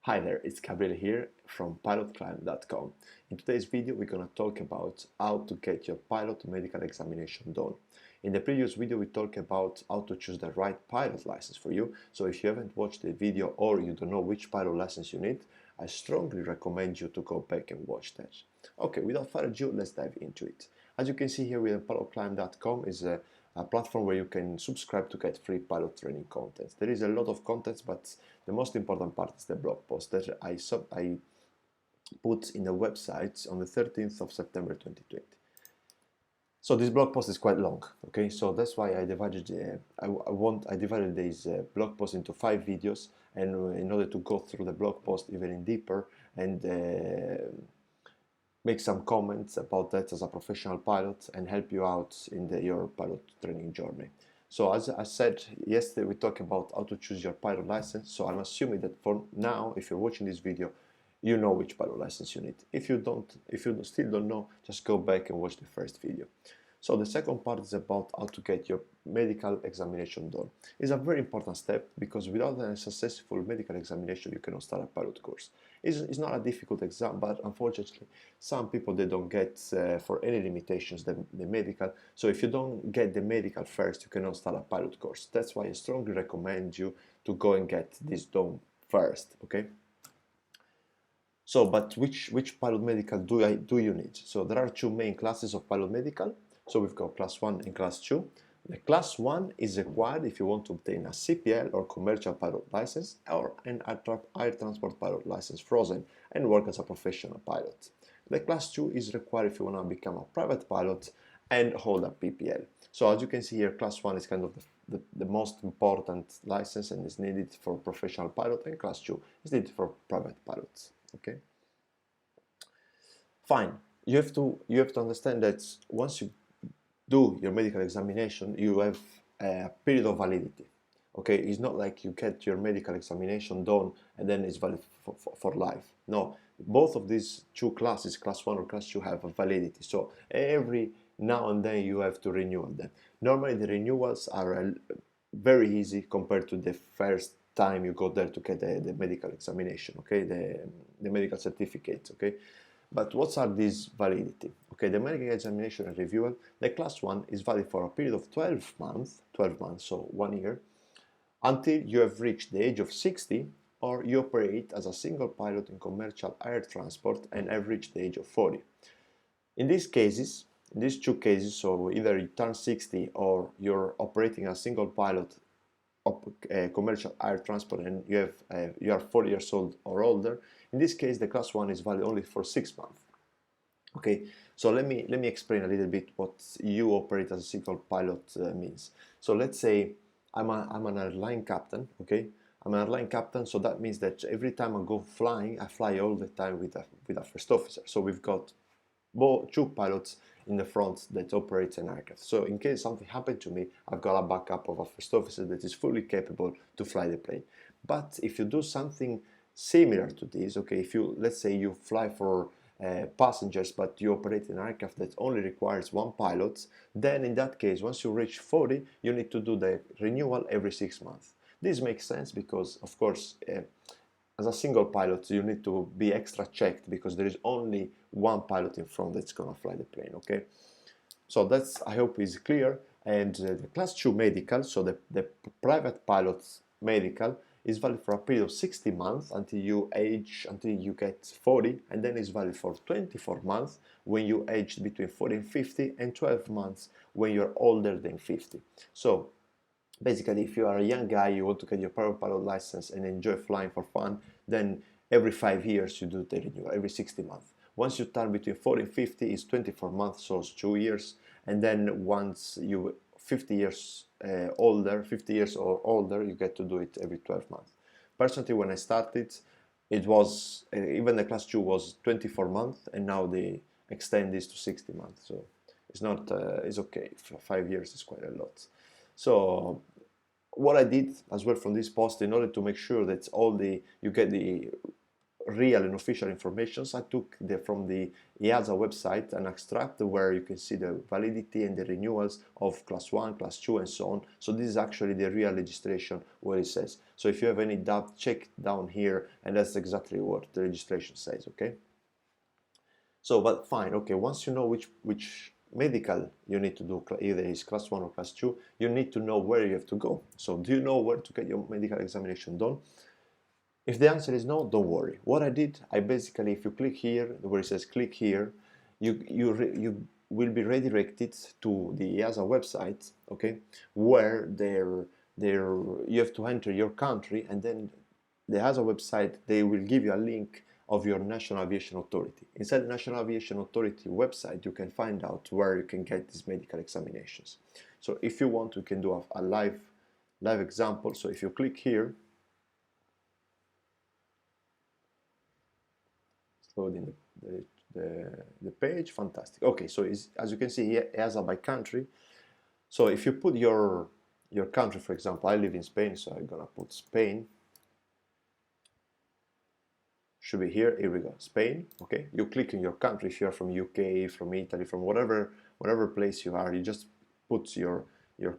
Hi there, it's Gabriel here from pilotclimb.com. In today's video, we're going to talk about how to get your pilot medical examination done. In the previous video, we talked about how to choose the right pilot license for you. So if you haven't watched the video or you don't know which pilot license you need, I strongly recommend you to go back and watch that. Okay, without further ado, let's dive into it. As you can see here with pilotclimb.com is a platform where you can subscribe to get free pilot training content. There is a lot of content, but the most important part is the blog post that I put in the website on the 13th of September 2020. So this blog post is quite long, okay? So that's why I divided this blog post into 5 videos, and in order to go through the blog post even in deeper and make some comments about that as a professional pilot and help you out in your pilot training journey. So as I said yesterday, we talked about how to choose your pilot license. So I'm assuming that for now, if you're watching this video, you know which pilot license you need. If you still don't know, just go back and watch the first video. So the second part is about how to get your medical examination done. It's a very important step because without a successful medical examination, you cannot start a pilot course. It's not a difficult exam, but unfortunately, some people they don't get for any limitations the medical. So if you don't get the medical first, you cannot start a pilot course. That's why I strongly recommend you to go and get this done first. Okay. So, but which pilot medical do you need? So there are two main classes of pilot medical. So we've got class 1 and class 2. The class 1 is required if you want to obtain a CPL or commercial pilot license or an air transport pilot license frozen and work as a professional pilot. The class 2 is required if you want to become a private pilot and hold a PPL. So as you can see here, class 1 is kind of the most important license and is needed for professional pilot, and class 2 is needed for private pilots. Okay. Fine. You have to understand that once you do your medical examination, you have a period of validity. Okay, it's not like you get your medical examination done and then it's valid for life. No, both of these two classes, class 1 or class 2, have a validity. So every now and then you have to renew them. Normally the renewals are very easy compared to the first time you go there to get the medical examination, okay, the medical certificate, okay. But what are these validity? Okay, the medical examination and review, the class 1 is valid for a period of 12 months, so 1 year, until you have reached the age of 60 or you operate as a single pilot in commercial air transport and have reached the age of 40. In these two cases, so either you turn 60 or you're operating as a single pilot of commercial air transport and you are 40 years old or older, in this case the class 1 is valid only for 6 months. Okay, so let me explain a little bit what you operate as a single pilot means. So let's say I'm an airline captain. Okay, I'm an airline captain, so that means that every time I go flying, I fly all the time with a first officer. So we've got two pilots in the front that operates an aircraft. So in case something happened to me, I've got a backup of a first officer that is fully capable to fly the plane. But if you do something similar to this, okay, if you, let's say you fly for passengers, but you operate an aircraft that only requires one pilot, then in that case, once you reach 40, you need to do the renewal every 6 months. This makes sense because, of course, as a single pilot, you need to be extra checked because there is only one pilot in front that's gonna fly the plane, okay? So that's, I hope, is clear. And the class 2 medical, so the private pilot's medical, is valid for a period of 60 months until you get 40, and then is valid for 24 months when you age between 40 and 50, and 12 months when you're older than 50. So basically, if you are a young guy, you want to get your private pilot license and enjoy flying for fun, then every 5 years you do the renewal, every 60 months. Once you turn between 40 and 50, it's 24 months, so it's 2 years. And then once you 50 years or older, you get to do it every 12 months. Personally, when I started, it was, even the class 2 was 24 months, and now they extend this to 60 months. So it's not, it's okay. 5 years is quite a lot. So what I did as well from this post, in order to make sure that you get the real and official information. I took from the EASA website an extract where you can see the validity and the renewals of class 1, class 2 and so on. So this is actually the real registration where it says. So if you have any doubt, check down here, and that's exactly what the registration says, okay? So, but fine, okay, once you know which medical you need to do, either is class 1 or class 2, you need to know where you have to go. So do you know where to get your medical examination done? If the answer is no, don't worry. What I did, I basically, if you click here, where it says click here, you will be redirected to the EASA website, okay, where you have to enter your country, and then the EASA website, they will give you a link of your National Aviation Authority. Inside the National Aviation Authority website, you can find out where you can get these medical examinations. So if you want, you can do a live example. So if you click here, loading the page, fantastic. Okay, so as you can see here, EASA by country. So if you put your country, for example, I live in Spain, so I'm gonna put Spain. Should be here. Here we go, Spain. Okay, you click in your country. If you're from UK, from Italy, from whatever place you are, you just put your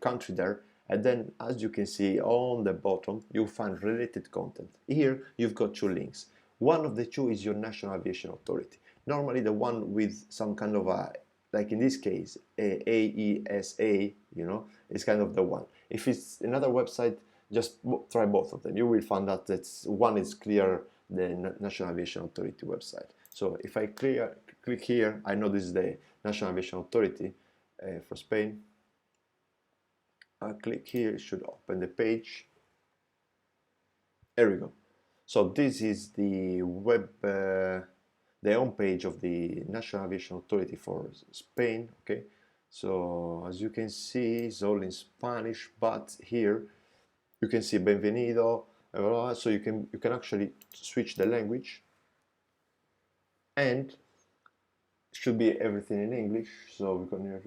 country there, and then as you can see on the bottom, you'll find related content. Here you've got two links. One of the two is your National Aviation Authority. Normally the one with some kind of a, like in this case, AESA, you know, is kind of the one. If it's another website, just try both of them. You will find that one is clear, the National Aviation Authority website. So if I click here, I know this is the National Aviation Authority for Spain. I click here, it should open the page. There we go. So this is the the home page of the National Aviation Authority for Spain. Okay, so as you can see, it's all in Spanish, but here you can see Bienvenido. So you can actually switch the language, and should be everything in English. So we can hear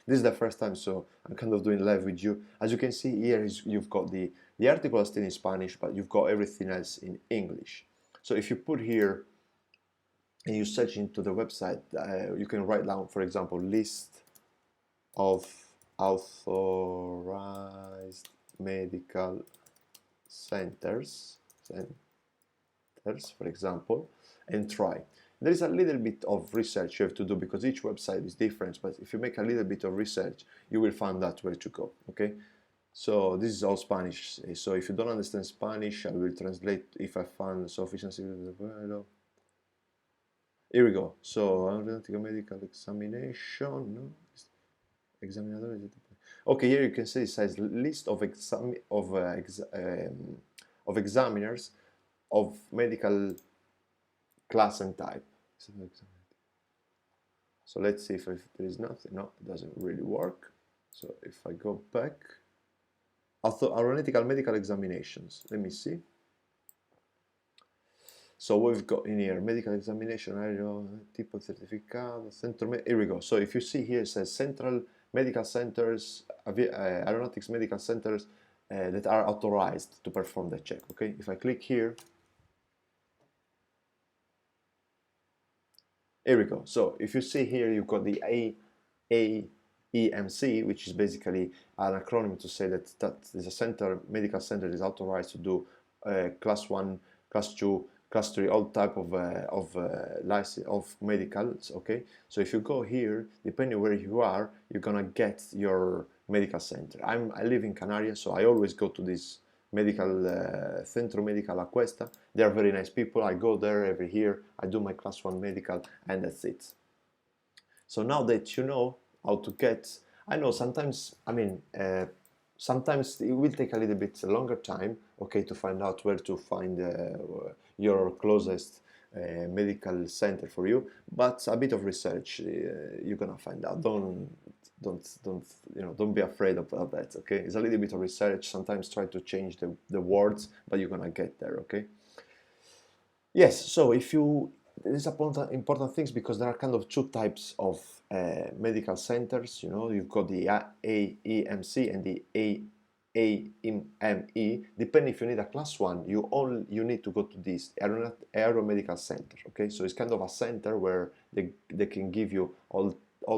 this is the first time, so I'm kind of doing live with you. As you can see here, you've got the article is still in Spanish, but you've got everything else in English. So if you put here and you search into the website, you can write down, for example, list of authorized medical centers, for example, and try. There is a little bit of research you have to do because each website is different, but if you make a little bit of research, you will find out where to go, okay? So this is all Spanish, so if you don't understand Spanish, I will translate if I find sufficiency. Here we go. So aeronautical medical examination, no? Examinador. Okay, here you can see it says list of examiners of medical class and type. So let's see if there is nothing. No, it doesn't really work. So if I go back, aeronautical medical examinations. Let me see. So we've got in here medical examination, tipo certificado, centro. Here we go. So if you see here, it says central medical centers, aeronautics medical centers that are authorized to perform the check. Okay, if I click here, here we go. So if you see here, you've got the AEMC, which is basically an acronym to say that is a medical center that is authorized to do class 1, class 2, class 3, all type of license of medicals. Okay, so if you go here, depending where you are, you're gonna get your medical center. I live in Canarias, so I always go to this medical Centro Medical Aquesta. They are very nice people. I go there every year. I do my class 1 medical, and that's it. So now that you know how to get, I know sometimes, I mean, sometimes it will take a little bit longer time, okay, to find out where to find your closest medical center for you, but a bit of research you're gonna find out. Don't be afraid of that, okay? It's a little bit of research. Sometimes try to change the words, but you're gonna get there, okay? Yes, so if you, these are important things because there are kind of two types of medical centers. You know, you've got the AEMC and the AME, depending if you need a class 1, you need to go to this aeromedical center, okay? So it's kind of a center where they can give you all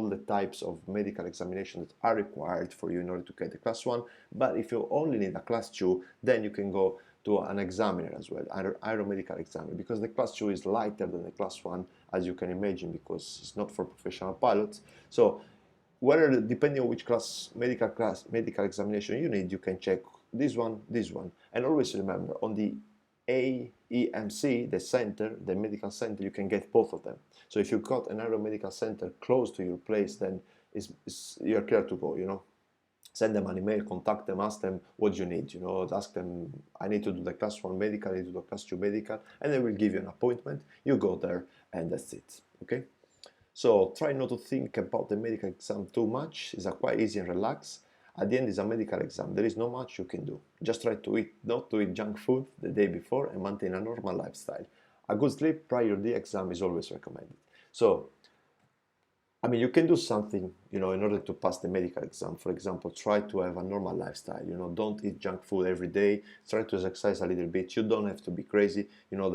the types of medical examinations that are required for you in order to get the class 1. But if you only need a class 2, then you can go to an examiner as well, aeromedical examiner, because the class 2 is lighter than the class 1, as you can imagine, because it's not for professional pilots. So whether, depending on which medical examination you need, you can check this one, and always remember, on the AEMC, the center, the medical center, you can get both of them. So if you've got an aeromedical center close to your place, then you're clear to go, you know. Send them an email, contact them, ask them what you need, you know, ask them, I need to do the class 1 medical, I need to do the class 2 medical, and they will give you an appointment, you go there, and that's it, okay? So try not to think about the medical exam too much. It's quite easy and relaxed. At the end, it's a medical exam. There is not much you can do. Just try to not to eat junk food the day before and maintain a normal lifestyle. A good sleep prior to the exam is always recommended. So, I mean, you can do something, you know, in order to pass the medical exam. For example, try to have a normal lifestyle. You know, don't eat junk food every day. Try to exercise a little bit. You don't have to be crazy. You know,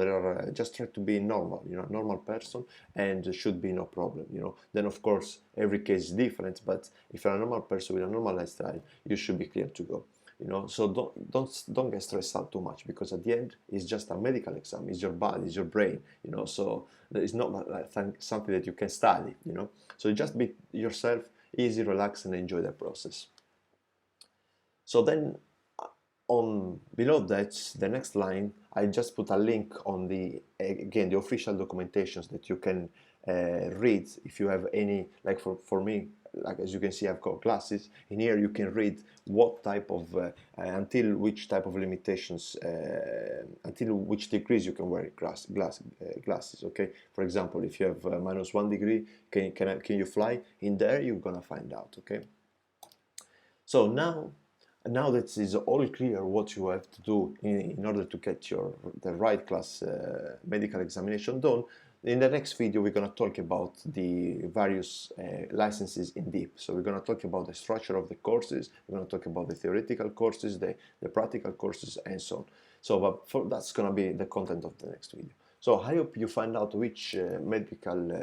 just try to be normal. You know, normal person, and there should be no problem. You know, then of course every case is different. But if you're a normal person with a normal lifestyle, you should be clear to go. You know, so don't get stressed out too much, because at the end it's just a medical exam. It's your body, it's your brain. You know, so it's not like something that you can study. You know, so just be yourself, easy, relax, and enjoy the process. So then, on below that, the next line, I just put a link on the, again, the official documentations that you can read if you have any, like for me, like as you can see, I've got glasses. In here you can read what type of, until which type of limitations, until which degrees you can wear glasses, okay? For example, if you have -1 degree, can you fly? In there you're gonna find out, okay? So now that it's all clear what you have to do in order to get the right class medical examination done, in the next video we're going to talk about the various licenses in deep. So we're going to talk about the structure of the courses, we're going to talk about the theoretical courses, the practical courses, and so on. So that's going to be the content of the next video. So I hope you find out which medical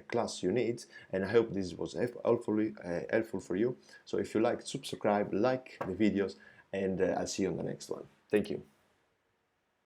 class you need, and I hope this was helpful for you. So if you like, subscribe, like the videos, and I'll see you on the next one. Thank you.